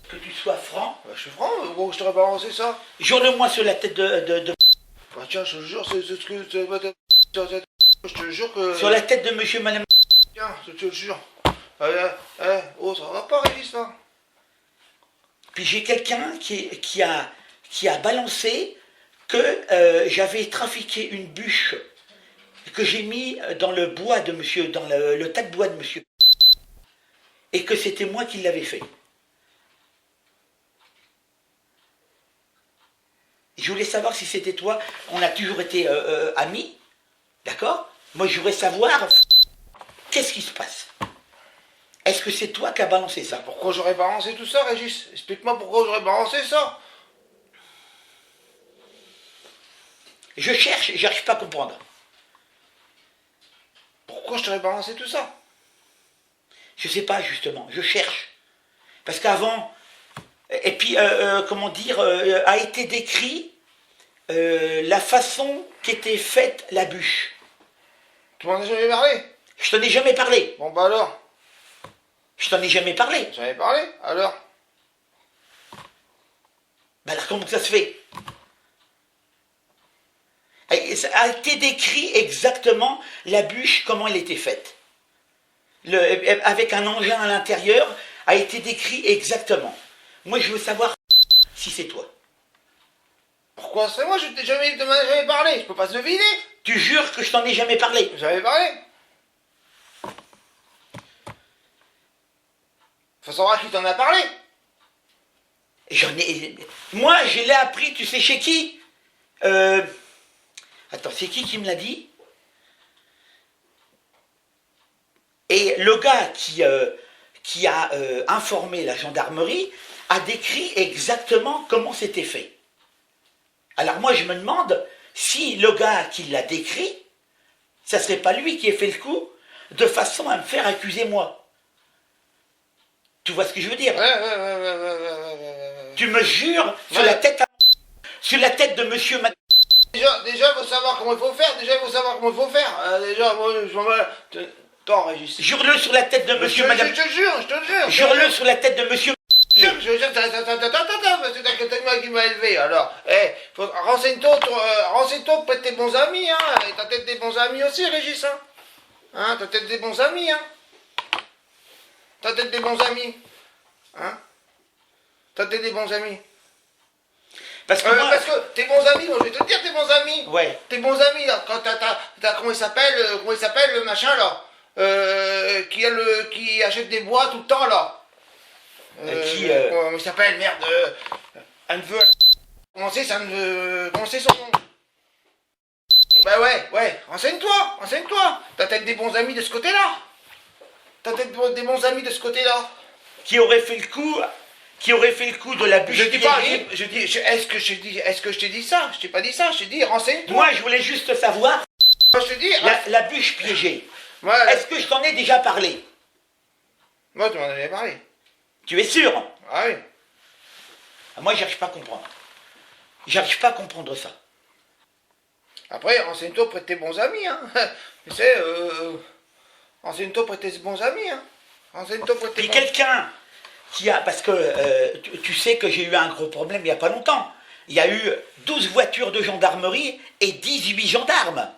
que tu sois franc. Bah, je suis franc, mais pourquoi je t'aurais balancé ça? Jure-le-moi sur la tête de... Bah, tiens, je te jure, c'est ce que... Je te jure que... Sur la tête de monsieur, madame... Tiens, je te le jure. Oh, ça va pas, Régis, là. Puis j'ai quelqu'un qui a balancé que j'avais trafiqué une bûche que j'ai mis dans le bois de monsieur, dans le tas de bois de monsieur, et que c'était moi qui l'avais fait. Je voulais savoir si c'était toi. On a toujours été amis, d'accord? Moi, je voudrais savoir qu'est-ce qui se passe. Est-ce que c'est toi qui as balancé ça? Pourquoi j'aurais balancé tout ça, Régis? Explique-moi pourquoi j'aurais balancé ça. Je cherche, j'arrive pas à comprendre. Pourquoi je t'aurais balancé tout ça? Je sais pas, justement, je cherche. Parce qu'avant, et puis, comment dire, a été décrit la façon qu'était faite la bûche. Tu m'en as jamais parlé? Je t'en ai jamais parlé. Bon, bah alors? Je t'en ai jamais parlé. J'en ai parlé, alors? Ben alors comment ça se fait? Et ça a été décrit exactement la bûche, comment elle était faite. Avec un engin à l'intérieur, a été décrit exactement. Moi, je veux savoir si c'est toi. Pourquoi c'est moi? Je t'ai jamais, t'en ai jamais parlé. Je peux pas se deviner. Tu jures que je t'en ai jamais parlé? J'avais parlé. Faut savoir qui t'en a parlé. Moi, je l'ai appris, tu sais chez qui? Attends, c'est qui me l'a dit? Et le gars qui a informé la gendarmerie a décrit exactement comment c'était fait. Alors moi, je me demande si le gars qui l'a décrit, ça serait pas lui qui ait fait le coup, de façon à me faire accuser moi. Tu vois ce que je veux dire? Ouais. Tu me jures sur la tête de monsieur... Déjà, il faut savoir comment il faut faire. Déjà, moi, je m'en vais... Attends, Régis. Jure-le sur la tête de monsieur, madame... Je te jure. Jure-le sur la tête de monsieur... Je jure, c'est moi qui m'a élevé, alors. Renseigne-toi auprès de tes bons amis, hein. Et t'as peut-être des bons amis aussi, Régis, hein. T'as peut-être des bons amis, hein. T'as peut-être des bons amis. Hein? T'as peut-être des bons amis. Parce que tes bons amis, moi je vais te dire tes bons amis. Ouais. Tes bons amis, là, quand t'as comment il s'appelle le machin, là. qui achète des bois tout le temps là. Comment il s'appelle, merde, un neveu. Comment c'est ça, comment c'est son nom? Bah ouais, renseigne-toi. T'as peut-être des bons amis de ce côté-là. Des bons amis de ce côté-là. Qui aurait fait le coup de la bûche Je dis pas, piégée. est-ce que je t'ai dit ça? Je t'ai pas dit ça, je t'ai dit renseigne-toi. Moi, je voulais juste savoir, Moi, je te dis, la bûche piégée, moi, est-ce que je t'en ai déjà parlé? moi, tu m'en avais parlé. Tu es sûr? Ah oui. Moi, j'arrive pas à comprendre. J'arrive pas à comprendre ça. Après, renseigne-toi auprès de tes bons amis, hein. Tu sais, renseigne-toi auprès de tes bons amis, hein. Renseigne-toi auprès de tes Puis bons... quelqu'un qui a... Parce que tu sais que j'ai eu un gros problème il n'y a pas longtemps. Il y a eu 12 voitures de gendarmerie et 18 gendarmes.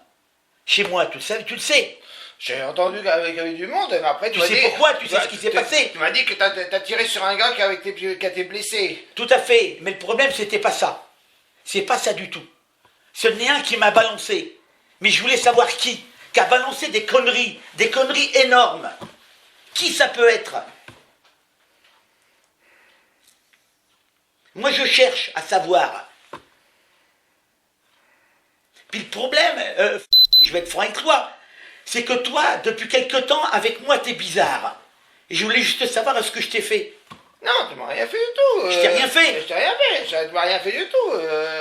Chez moi, tu le sais. J'ai entendu qu'avec du monde, mais après Tu m'as sais dit... pourquoi, tu sais ce qui s'est passé. Tu m'as dit que t'as tiré sur un gars qui a été blessé. Tout à fait. Mais le problème, c'était pas ça. C'est pas ça du tout. Ce n'est un qui m'a balancé. Mais je voulais savoir qui a balancé des conneries énormes. Qui ça peut être? Moi, je cherche à savoir. Puis le problème, je vais être franc avec toi, c'est que toi, depuis quelque temps, avec moi, t'es bizarre. Et je voulais juste savoir ce que je t'ai fait. Non, tu m'as rien fait du tout. Je t'ai rien fait. Je t'ai rien fait. Tu m'as rien fait du tout.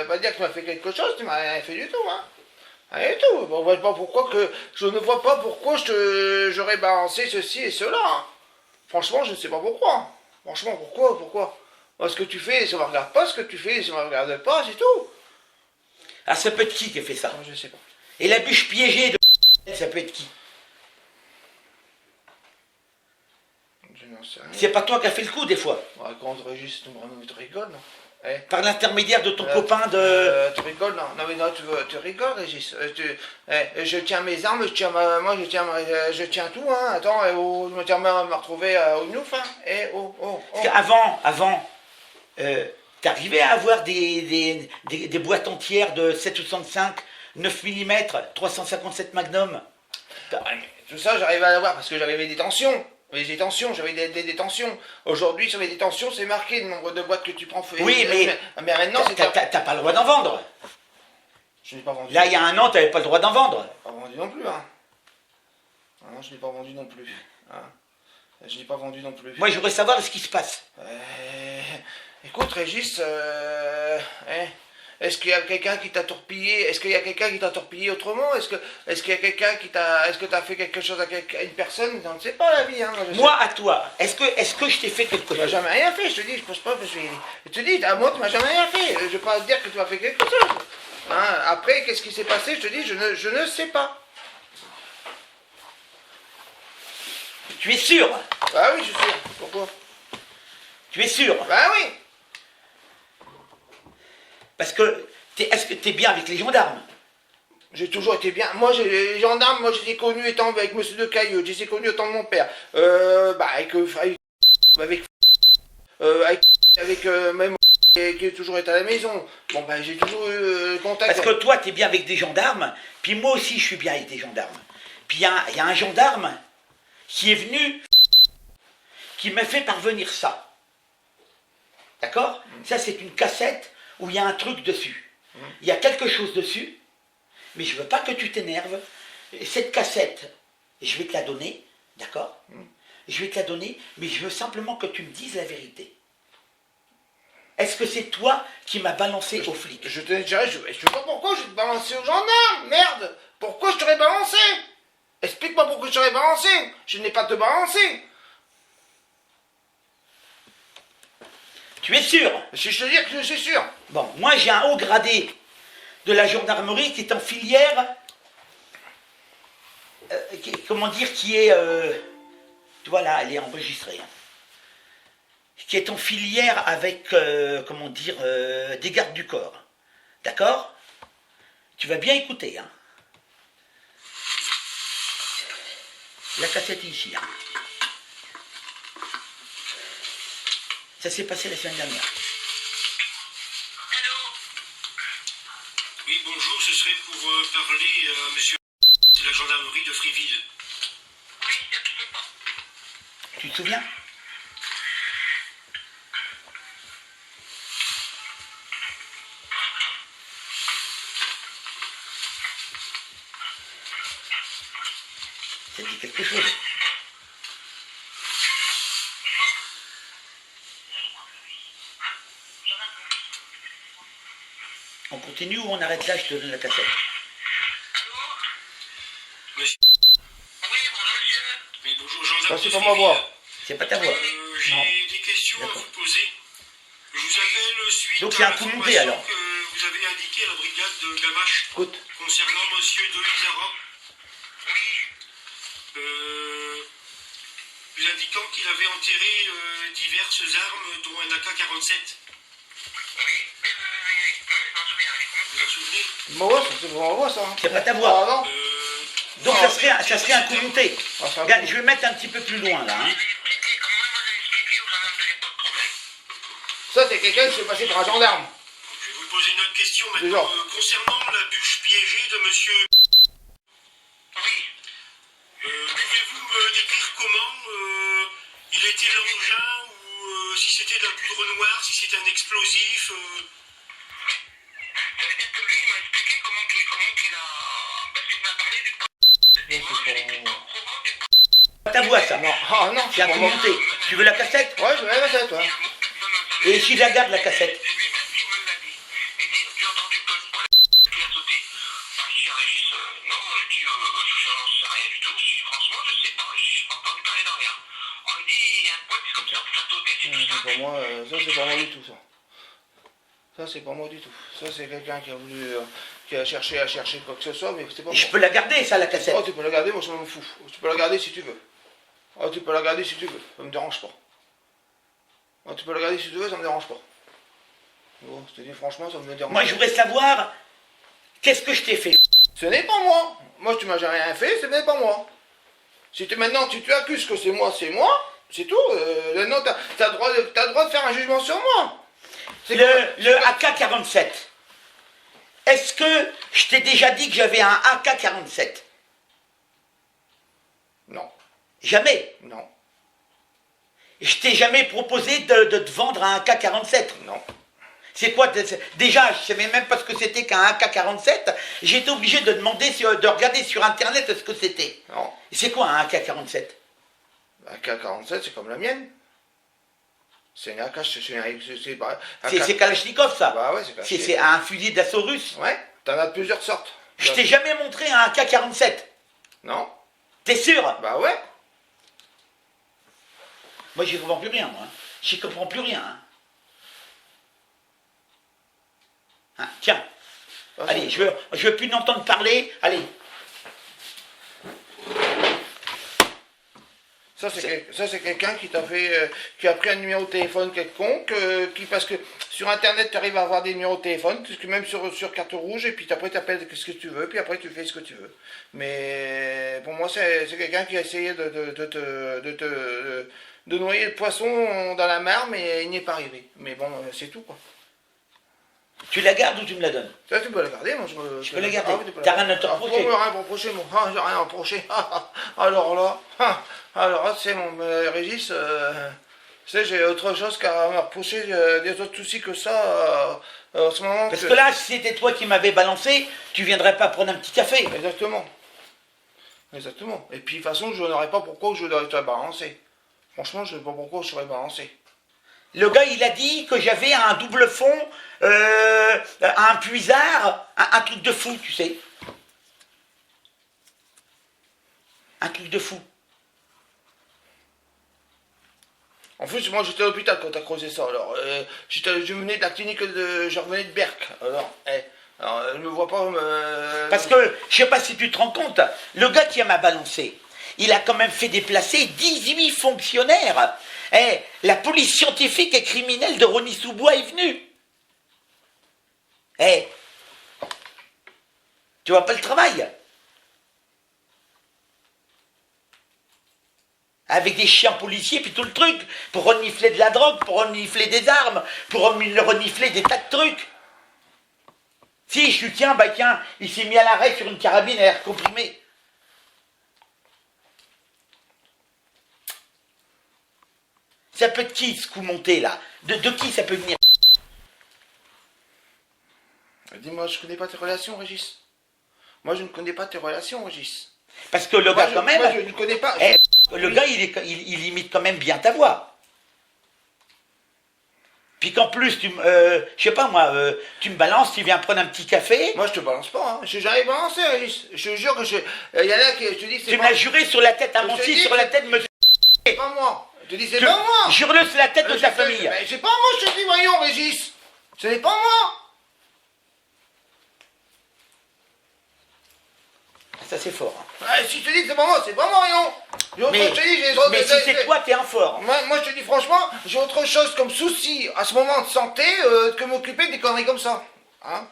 Pas dire que tu m'as fait quelque chose, tu m'as rien fait du tout, hein. Rien du tout. Bon, je ne vois pas pourquoi j'aurais balancé ceci et cela, hein. Franchement, je ne sais pas pourquoi. Franchement, pourquoi? Moi, ce que tu fais, ça me regarde pas. Ce que tu fais, ça me regarde pas, c'est tout. Ah, ça peut être qui a fait ça? Moi, je sais pas. Et la bûche piégée de... Ça peut être qui? Je n'en sais rien. C'est pas toi qui as fait le coup, des fois? Ouais, quand Régis, tu rigoles, non? Eh. Par l'intermédiaire de ton copain de... Tu rigoles, non? Non, mais non, tu rigoles, Régis. Je tiens mes armes, je tiens tout, hein. Attends, je me tiens même à me retrouver au Nouf, hein. Parce qu'avant, t'arrivais à avoir des boîtes entières de 7,65, 9 mm, 357 Magnum. Tout ça, j'arrivais à l'avoir parce que j'avais mes détentions. J'avais des détentions. Aujourd'hui, sur les détentions, c'est marqué le nombre de boîtes que tu prends. Oui, mais maintenant, c'est... t'as pas le droit d'en vendre. Je n'ai pas vendu. Là, il y a un an, t'avais pas le droit d'en vendre. Pas vendu non plus, hein. Ah non, je n'ai pas vendu non plus. Hein. Je n'ai pas vendu non plus. Moi, je voudrais savoir ce qui se passe. Écoute, Régis, est-ce qu'il y a quelqu'un qui t'a torpillé? Est-ce qu'il y a quelqu'un qui t'a torpillé autrement? Est-ce qu'il y a quelqu'un qui t'a... Est-ce que t'as fait quelque chose à une personne? On ne sait pas la vie, hein. Moi, à toi, est-ce que je t'ai fait quelque Tu m'as chose? jamais rien fait, je te dis, je pense pas que je te dis, à moi tu m'as jamais rien fait. Je vais pas te dire que tu m'as fait quelque chose. Hein, après, qu'est-ce qui s'est passé? Je te dis, je ne sais pas. Tu es sûr? Ah oui, je suis sûr. Pourquoi? Tu es sûr? Bah oui. Parce que, est-ce que t'es bien avec les gendarmes? J'ai toujours été bien. Moi, les gendarmes, moi, je les ai connus étant avec Monsieur de Cailleux. Je les ai connus étant de mon père. Avec même qui est toujours été à la maison. Bon, ben, j'ai toujours eu contact. Parce que toi, t'es bien avec des gendarmes, puis moi aussi, je suis bien avec des gendarmes. Puis il y a un gendarme qui est venu, qui m'a fait parvenir ça. D'accord? Ça, c'est une cassette où il y a un truc dessus. Il y a quelque chose dessus, mais je veux pas que tu t'énerves. Cette cassette, je vais te la donner, d'accord? Je vais te la donner, mais je veux simplement que tu me dises la vérité. Est-ce que c'est toi qui m'as balancé aux flics? Je te dirais, je sais pas pourquoi je vais te balancer aux gendarmes, merde! Pourquoi je t'aurais balancé? Explique-moi pourquoi je t'aurais balancé! Je n'ai pas te balancer! Tu es sûr? Si je te dis que je suis sûr! Bon, moi j'ai un haut gradé de la gendarmerie qui est en filière, comment dire, qui est, tu vois là, elle est enregistrée, hein, qui est en filière avec, comment dire, des gardes du corps. D'accord? Tu vas bien écouter, hein. La cassette est ici, hein. Ça s'est passé la semaine dernière. Oui, bonjour, ce serait pour parler à monsieur de la gendarmerie de Friville. Oui, te souviens? Ça dit quelque chose. On continue ou on arrête là, je te donne la cassette. Monsieur. Oui, bonjour monsieur. Oui, bonjour Jean-Jacques. Ça, c'est pas ma voix. C'est pas ta voix. J'ai Non. des questions à vous poser. Je vous appelle suite Donc, il y a à un coup monté, l'information alors. que vous avez indiqué à la brigade de Gamache Écoute. concernant monsieur Delisara. Vous indiquant qu'il avait enterré diverses armes, dont un AK-47. Vous vous en souvenez? Ma voix, c'est pas ma voix, ça. Hein. C'est pas ta voix. Ah non. Donc ça serait un coup monté. Ah, c'est un Regarde, coup. je vais mettre un petit peu plus loin là. Hein. Ça, c'est quelqu'un qui s'est passé par un gendarme. Je vais vous poser une autre question maintenant. Déjà. Concernant la bûche piégée de monsieur... pouvez-vous me décrire comment il était l'engin ou si c'était de la poudre noire, si c'était un explosif C'est-à-dire que lui, il m'a expliqué comment qu'il a... Parce qu'il m'a parlé du... Et moi, je n'étais pas au courant des... Pas ta voix ça. Non. Ah non, C'est un pas coup moi. monté. Tu veux la cassette? Ouais, je vais la tête, ouais. Et si je la garde la cassette? C'est lui-même qui me l'a dit. Il dit, tu as entendu que le poil qui a sauté. Bah, je dis à Régis, non, je dis, je n'en sais rien du tout. Je dis, franchement, je sais pas. Je dis, je n'ai pas entendu parler de rien. On me dit, il y a un poil, c'est comme ça, qui a sauté. C'est tout C'est ça. pas moi, ça c'est pas moi du tout, ça. Ça c'est pas moi du tout. Ça c'est quelqu'un qui a voulu, qui a cherché à chercher quoi que ce soit, mais c'est pas Et je moi. peux la garder ça la cassette. Oh, tu peux la garder, moi je m'en fous. Tu peux la garder si tu veux. Oh, tu peux la garder si tu veux, ça me dérange pas. Oh, tu peux la garder si tu veux, ça me dérange pas. Bon, je te dis franchement, ça me dérange Moi pas. je voudrais savoir qu'est-ce que je t'ai fait. Ce n'est pas moi. Moi, tu m'as jamais rien fait, ce n'est pas moi. Si tu, maintenant tu accuses que c'est moi, c'est tout. Maintenant, t'as le droit de faire un jugement sur moi. C'est Le AK-47. Est-ce que je t'ai déjà dit que j'avais un AK-47? Non, Jamais. non, Je t'ai jamais proposé de te vendre un AK-47. non. C'est quoi? Déjà, je savais même pas ce que c'était qu'un AK-47. J'étais obligé de demander, de regarder sur Internet ce que c'était. Non. C'est quoi un AK-47? La K-47, c'est comme la mienne. C'est une AK, C'est Kalachnikov, ça. Bah ouais, c'est Kalachnikov. C'est un fusil d'assaut russe. Ouais, t'en as de plusieurs sortes. Je t'ai jamais montré un AK-47. Non. T'es sûr? Bah ouais. Moi, j'y comprends plus rien, moi. J'y comprends plus rien. Hein, tiens. Ah, Allez, je veux plus n'entendre parler. Allez. Ça, c'est quelqu'un qui t'a fait, qui a pris un numéro de téléphone quelconque, parce que sur Internet, tu arrives à avoir des numéros de téléphone, puisque même sur carte rouge, et puis après, tu appelles ce que tu veux, puis après, tu fais ce que tu veux. Mais pour moi, c'est quelqu'un qui a essayé de noyer le poisson dans la mare, mais il n'y est pas arrivé. Mais bon, c'est tout, quoi. Tu la gardes ou tu me la donnes? Ça, tu peux la garder, moi. Je peux la garder. oui, tu peux T'as la rien à te garder. reprocher. Ah, rien à me reprocher, moi. Ah, j'ai rien à me reprocher. Alors là, c'est mon Régis. Tu sais, j'ai autre chose qu'à me reprocher des autres soucis que ça en ce moment. Parce que là, si c'était toi qui m'avais balancé, tu viendrais pas prendre un petit café. Exactement. Exactement. Et puis, de toute façon, je n'aurais pas pourquoi je devrais te balancer. Franchement, je ne sais pas pourquoi je serais balancé. Le gars, il a dit que j'avais un double fond, un puisard, un truc de fou, tu sais. Un truc de fou. En plus, moi j'étais à l'hôpital quand t'as creusé ça. Alors, je venais de la clinique je revenais de Berck. Alors, je me vois pas. Parce que, je sais pas si tu te rends compte, le gars qui m'a balancé, il a quand même fait déplacer 18 fonctionnaires. La police scientifique et criminelle de Rosny-sous-Bois est venue. Tu vois pas le travail? Avec des chiens policiers, puis tout le truc, pour renifler de la drogue, pour renifler des armes, pour renifler des tas de trucs. Si, je lui tiens, bah tiens, il s'est mis à l'arrêt sur une carabine à air comprimé. Ça peut être qui ce coup monté là? De qui ça peut venir? Dis-moi, je connais pas tes relations, Régis. Moi, je ne connais pas tes relations, Régis. Parce que le Moi, gars, quand même, moi, je ne connais pas. le gars, il imite quand même bien ta voix. Puis qu'en plus, je sais pas moi, tu me balances, tu viens prendre un petit café. Moi, je te balance pas. Hein. Je n'ai jamais balancé, Régis. Je te jure que je. Il y en a qui. Je te dis que c'est Tu me pas. l'as juré sur la tête à Je mon te fils, dis sur que la tête de monsieur. C'est pas moi. Je te dis, c'est pas moi. Jure-le sur la tête de Je ta fais- famille. Mais c'est pas moi, je te dis, voyons, Régis. Ce n'est pas moi. Ça c'est fort. Hein. Si je te dis que c'est pas moi, c'est pas moi, voyons. Mais, Je te dis, j'ai autre- mais si c'est toi, t'es un fort. Moi, je te dis franchement, j'ai autre chose comme souci à ce moment de santé que m'occuper des conneries comme ça. Hein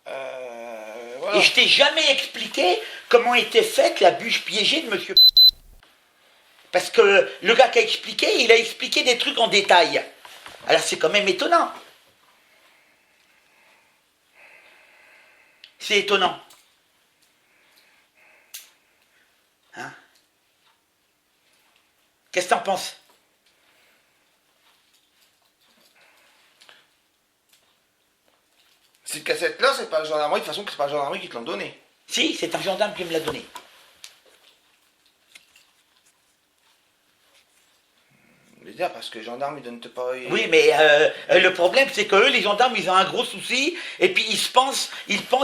voilà. Et je t'ai jamais expliqué comment était faite la bûche piégée de monsieur. Parce que le gars qui a expliqué, il a expliqué des trucs en détail. Alors c'est quand même étonnant. C'est étonnant. Hein? Qu'est-ce que t'en penses? Cette cassette-là, c'est pas la gendarmerie, de toute façon, c'est pas la gendarmerie qui te l'ont donné. Si, c'est un gendarme qui me l'a donné. Je veux dire, parce que les gendarmes, ils donnent pas... Oui, mais le problème, c'est que eux, les gendarmes, ils ont un gros souci, et puis ils pensent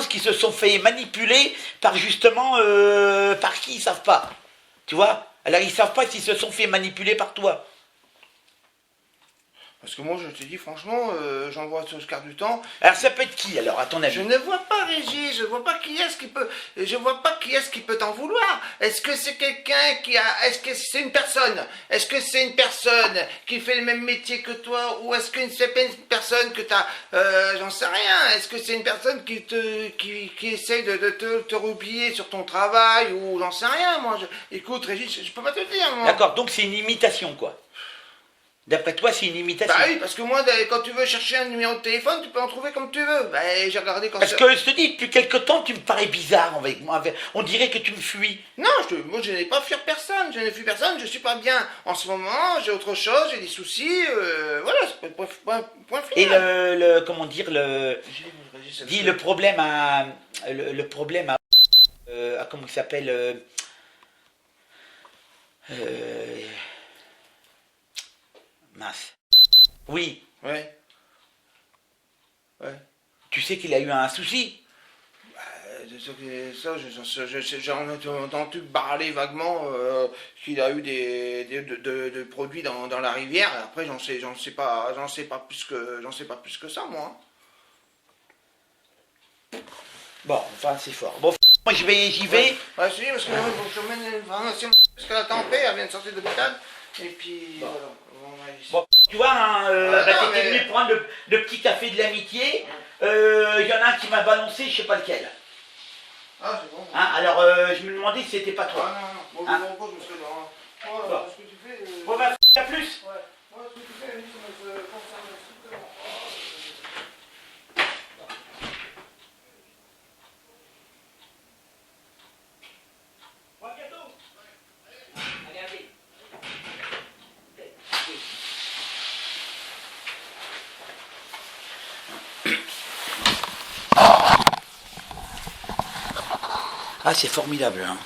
qu'ils se sont fait manipuler par justement, par qui ils savent pas. Tu vois? Alors ils savent pas s'ils se sont fait manipuler par toi. Parce que moi, je te dis, franchement, j'en vois ce quart du temps. Alors ça peut être qui, alors, à ton avis? Je ne vois pas, Régis, je vois pas qui est-ce qui peut... Je vois pas qui est-ce qui peut t'en vouloir. Est-ce que c'est quelqu'un qui a... Est-ce que c'est une personne? Est-ce que c'est une personne qui fait le même métier que toi? Ou est-ce que c'est pas une personne que t'as... j'en sais rien. Est-ce que c'est une personne qui essaye de te roupiller sur ton travail? Ou j'en sais rien, moi. Écoute, Régis, je peux pas te dire, moi. D'accord, donc c'est une imitation, quoi. D'après toi, c'est une imitation. Bah oui, parce que moi, quand tu veux chercher un numéro de téléphone, tu peux en trouver comme tu veux. Bah, j'ai regardé quand Parce que je te dis, depuis quelque temps, tu me parais bizarre avec moi. On dirait que tu me fuis. Non, moi je n'ai pas fuir personne, je n'ai fui personne, je suis pas bien en ce moment, j'ai autre chose, j'ai des soucis, voilà, c'est point Et final. comment dire, dis le problème à, le problème à comment il s'appelle, mince. Oui, Ouais. Ouais. tu sais qu'il a eu un souci. J'en ai entendu parler vaguement qu'il a eu de produits dans la rivière. Après, j'en sais pas plus que ça, moi. Bon, enfin, c'est fort. Bon, moi j'y vais. Ouais, si, parce que moi, il faut que je mène une formation parce que la tempête, elle vient de sortir de l'hôpital. Et puis, Bon. voilà. On va ici. Bon, tu vois, hein, non, t'étais mais- venu prendre le petit café de l'amitié. Il y en a un qui m'a balancé, je sais pas lequel. Ah, c'est bon. Hein, alors, je me demandais si c'était pas Ah, toi. non, non. Bon, Hein? je me repose, monsieur. Voilà, Bon. ce que tu fais. Bon, bah, à plus. Ouais. Moi, ce que tu fais, ça me concerne strictement. À bientôt. Allez, allez. Ah, c'est formidable, hein.